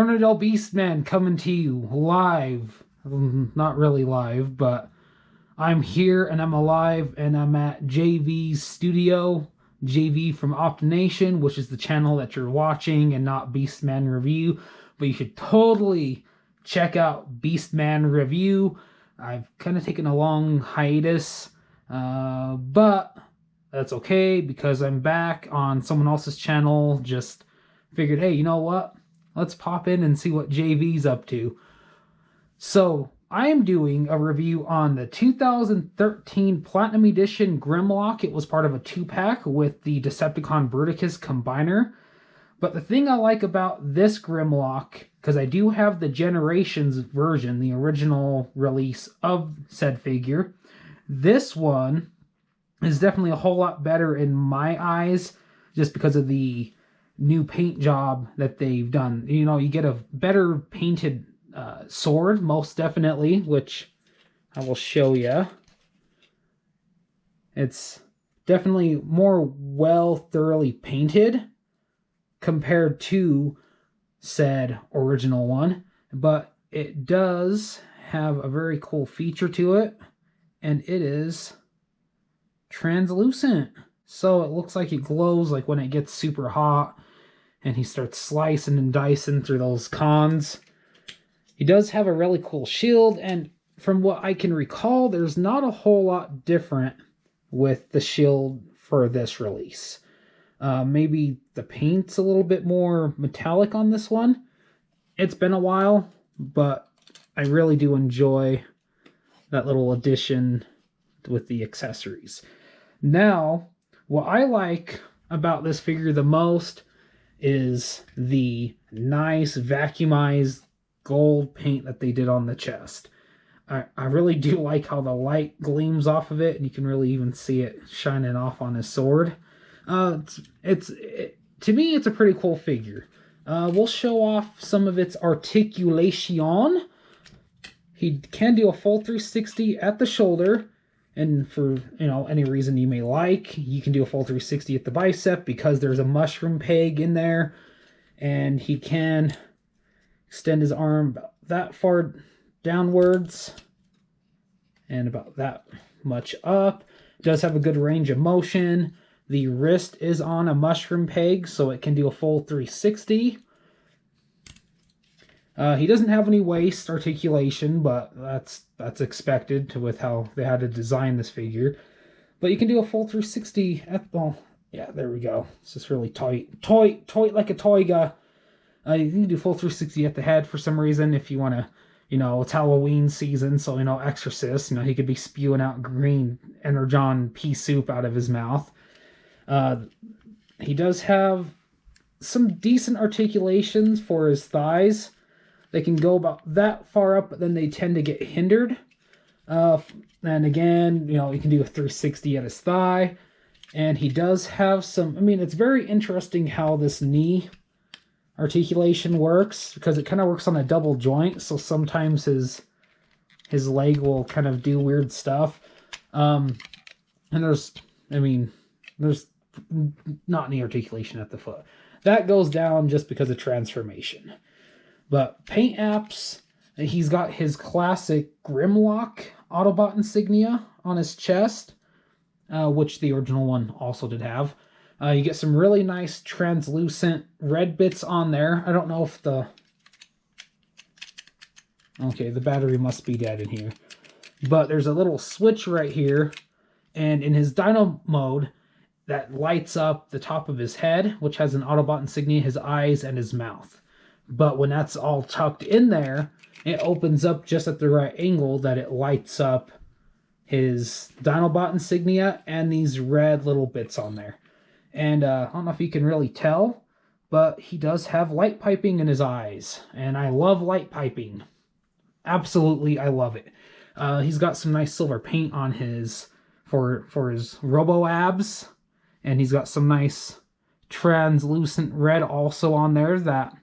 Ner-Ner Beastman coming to you live. Not really live, but I'm here and I'm alive and I'm at JV's studio. JV from OptiNation, which is the channel that you're watching and not Beastman Review. But you should totally check out Beastman Review. I've kind of taken a long hiatus, but that's okay because I'm back on someone else's channel. Just figured, hey, you know what? Let's pop in and see what JV's up to. So I am doing a review on the 2013 Platinum Edition Grimlock. It was part of a 2-pack with the Decepticon Bruticus Combiner. But the thing I like about this Grimlock, because I do have the Generations version, the original release of said figure, this one is definitely a whole lot better in my eyes, just because of the new paint job that they've done. You know, you get a better painted sword, most definitely, which I will show you. It's definitely more thoroughly painted compared to said original one, but it does have a very cool feature to it, and it is translucent. So it looks like it glows like when it gets super hot and he starts slicing and dicing through those cons. He does have a really cool shield, and from what I can recall, there's not a whole lot different with the shield for this release. Maybe the paint's a little bit more metallic on this one. It's been a while, but I really do enjoy that little addition with the accessories. Now, what I like about this figure the most is the nice vacuumized gold paint that they did on the chest. I really do like how the light gleams off of it, and you can really even see it shining off on his sword. To me, it's a pretty cool figure. We'll show off some of its articulation. He can do a full 360 at the shoulder, and for any reason you may like, you can do a full 360 at the bicep because there's a mushroom peg in there, and he can extend his arm about that far downwards and about that much up. It does have a good range of motion. The wrist is on a mushroom peg, so it can do a full 360. He doesn't have any waist articulation, but that's expected with how they had to design this figure. But you can do a full 360 at, well, yeah, there we go. It's just really tight like a toy guy. You can do full 360 at the head for some reason if you want to, it's Halloween season, so, Exorcist, he could be spewing out green Energon pea soup out of his mouth. He does have some decent articulations for his thighs. They can go about that far up, but then they tend to get hindered. And again, you can do a 360 at his thigh. And he does have some, it's very interesting how this knee articulation works, because it kind of works on a double joint, so sometimes his leg will kind of do weird stuff. And there's not any articulation at the foot. That goes down just because of transformation. But paint apps, he's got his classic Grimlock Autobot insignia on his chest, which the original one also did have. You get some really nice translucent red bits on there. I don't know if the battery must be dead in here. But there's a little switch right here, and in his Dino mode, that lights up the top of his head, which has an Autobot insignia, his eyes, and his mouth. But when that's all tucked in there, it opens up just at the right angle that it lights up his Dinobot insignia and these red little bits on there. And I don't know if you can really tell, but he does have light piping in his eyes. And I love light piping. Absolutely, I love it. He's got some nice silver paint on his, for his robo abs. And he's got some nice translucent red also on there that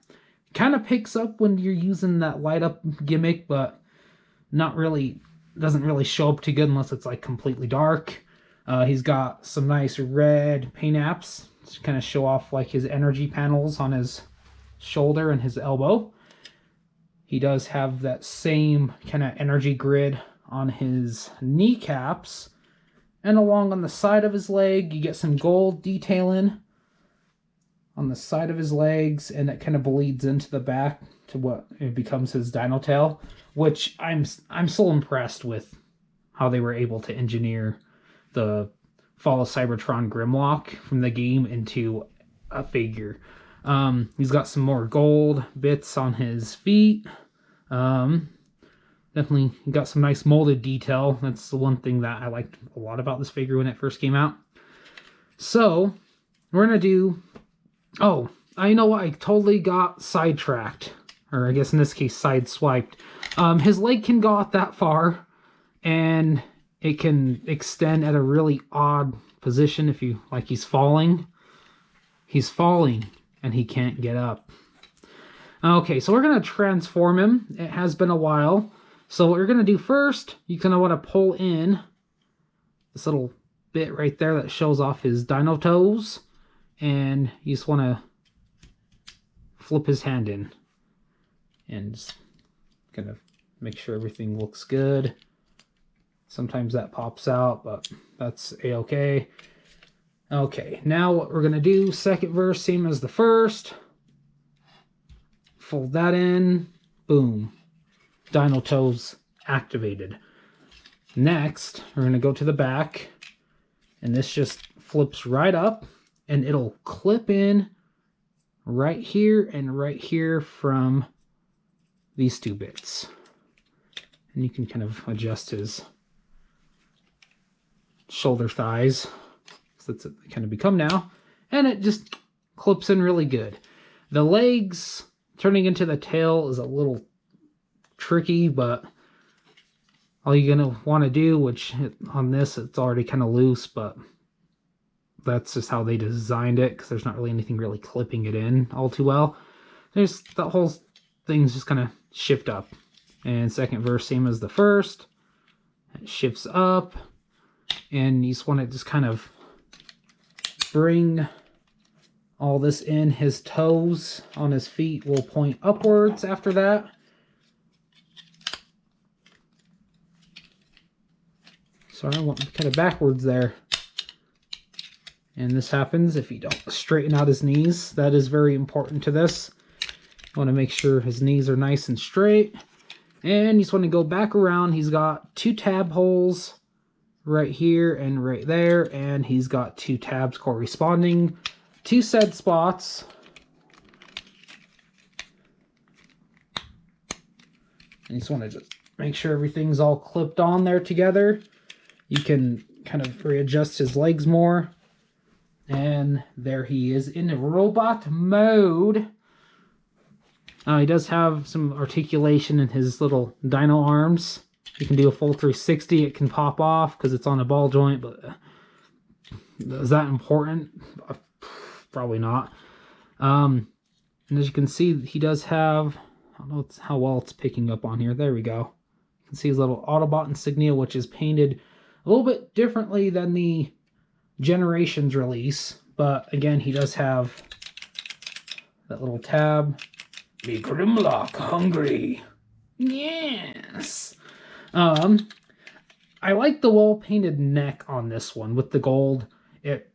kind of picks up when you're using that light up gimmick, but doesn't really show up too good unless it's like completely dark. He's got some nice red paint apps to kind of show off like his energy panels on his shoulder and his elbow. He does have that same kind of energy grid on his kneecaps. And along on the side of his leg, you get some gold detailing on the side of his legs, and that kind of bleeds into the back to what it becomes his dino tail, which I'm so impressed with how they were able to engineer the Fall of Cybertron Grimlock from the game into a figure. He's got some more gold bits on his feet. Definitely got some nice molded detail. That's the one thing that I liked a lot about this figure when it first came out. So, we're going to do... Oh, I know I totally got sidetracked. Or I guess in this case, sideswiped. His leg can go out that far, and it can extend at a really odd position if you... Like he's falling. He's falling, and he can't get up. Okay, so we're going to transform him. It has been a while. So what you're going to do first, you're going to want to pull in this little bit right there that shows off his dino toes. And you just want to flip his hand in. And just kind of make sure everything looks good. Sometimes that pops out, but that's a-okay. Okay, now what we're going to do, second verse, same as the first. Fold that in. Boom. Dino toes activated. Next, we're going to go to the back, and this just flips right up, and it'll clip in right here and right here from these two bits. And you can kind of adjust his shoulder thighs, so that's what they kind of become now, and it just clips in really good. The legs turning into the tail is a little tricky, but all you're gonna want to do, which on this it's already kind of loose, but that's just how they designed it, because there's not really anything really clipping it in all too well. There's the whole thing's just kind of shift up, and second verse same as the first. It shifts up, and you just want to just kind of bring all this in. His toes on his feet will point upwards after that. Sorry, I went kind of backwards there. And this happens if you don't straighten out his knees. That is very important to this. You want to make sure his knees are nice and straight. And you just want to go back around. He's got 2 tab holes right here and right there. And he's got 2 tabs corresponding to said spots. And you just want to just make sure everything's all clipped on there together. You can kind of readjust his legs more. And there he is in robot mode. He does have some articulation in his little dino arms. You can do a full 360. It can pop off because it's on a ball joint, but is that important? Probably not. And as you can see, he does have... I don't know how well it's picking up on here. There we go. You can see his little Autobot insignia, which is painted a little bit differently than the Generations release, but again, he does have that little tab. Me Grimlock hungry. Yes. I like the well-painted neck on this one with the gold. It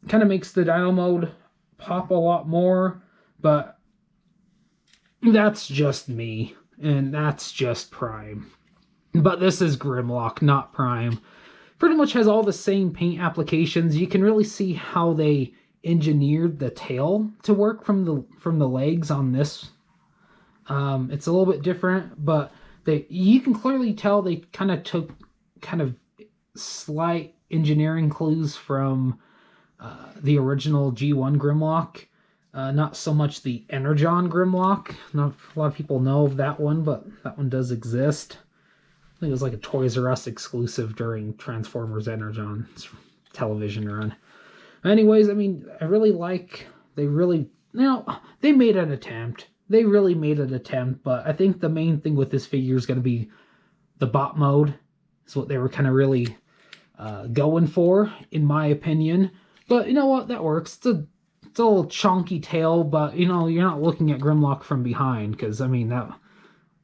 kind of makes the dino mode pop a lot more, but that's just me, and that's just Prime. But this is Grimlock, not Prime. Pretty much has all the same paint applications. You can really see how they engineered the tail to work from the legs on this. It's a little bit different, but you can clearly tell they kind of took slight engineering clues from the original G1 Grimlock. Not so much the Energon Grimlock. Not a lot of people know of that one, but that one does exist. I think it was like a Toys R Us exclusive during Transformers Energon's television run. Anyways, I mean, I really like... They made an attempt. They really made an attempt, but I think the main thing with this figure is going to be the bot mode. Is what they were kind of really going for, in my opinion. But you know what? That works. It's a little chonky tail, but you know, you're not looking at Grimlock from behind, because I mean,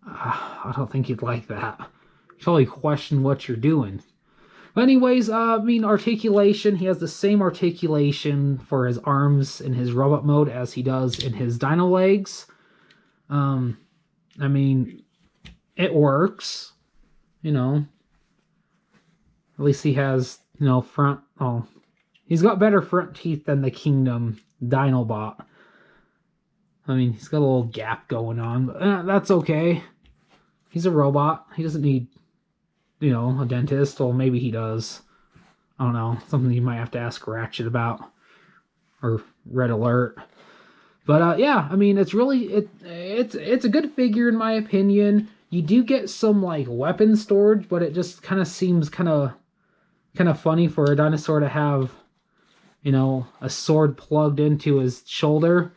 I don't think you'd like that. You probably question what you're doing. But anyways, I mean, articulation. He has the same articulation for his arms in his robot mode as he does in his dino legs. I mean, it works. You know. At least he has, you know, front... Oh, he's got better front teeth than the Kingdom Dinobot. I mean, he's got a little gap going on, but that's okay. He's a robot. He doesn't need, you know, a dentist. Well, maybe he does. I don't know. Something you might have to ask Ratchet about. Or Red Alert. But, yeah, I mean, it's really... It's a good figure, in my opinion. You do get some, like, weapon storage, but it just kind of seems kind of funny for a dinosaur to have, you know, a sword plugged into his shoulder.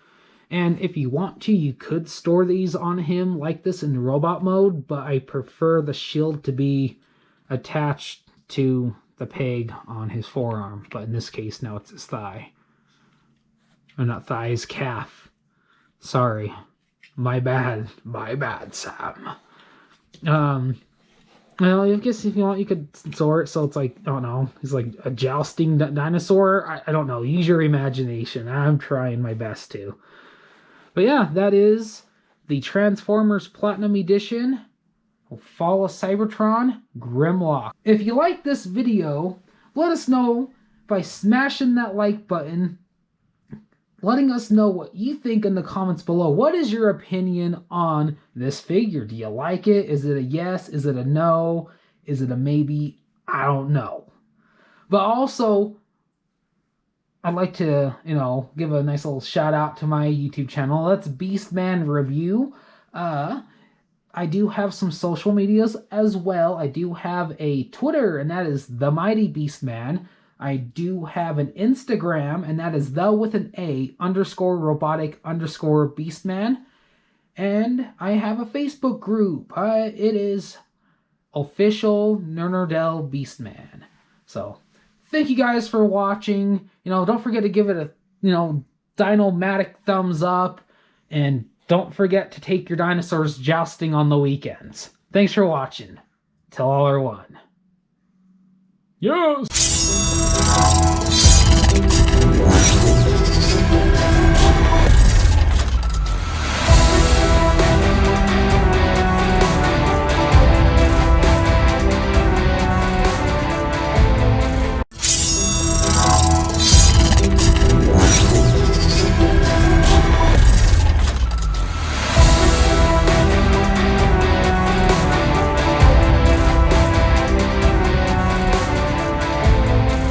And if you want to, you could store these on him like this in robot mode, but I prefer the shield to be attached to the peg on his forearm. But in this case, now it's his thigh. Or not thigh, his calf. Sorry. My bad. My bad, Sam. Well, I guess if you want, you could store it so it's like, I don't know, he's like a jousting dinosaur. I don't know. Use your imagination. I'm trying my best to. But yeah, that is the Transformers Platinum Edition Fall of Cybertron Grimlock. If you like this video, let us know by smashing that like button, letting us know what you think in the comments below. What is your opinion on this figure? Do you like it? Is it a yes? Is it a no? Is it a maybe? I don't know. But also, I'd like to, you know, give a nice little shout out to my YouTube channel. That's Beastman Review. I do have some social medias as well. I do have a Twitter, and that is The Mighty Beastman. I do have an Instagram, and that is the with an A _robotic _Beastman. And I have a Facebook group. It is official Ner-Ner Beastman. So, thank you guys for watching. You know, don't forget to give it a, you know, Dino-matic thumbs up. And don't forget to take your dinosaurs jousting on the weekends. Thanks for watching. Till all are one. Yes!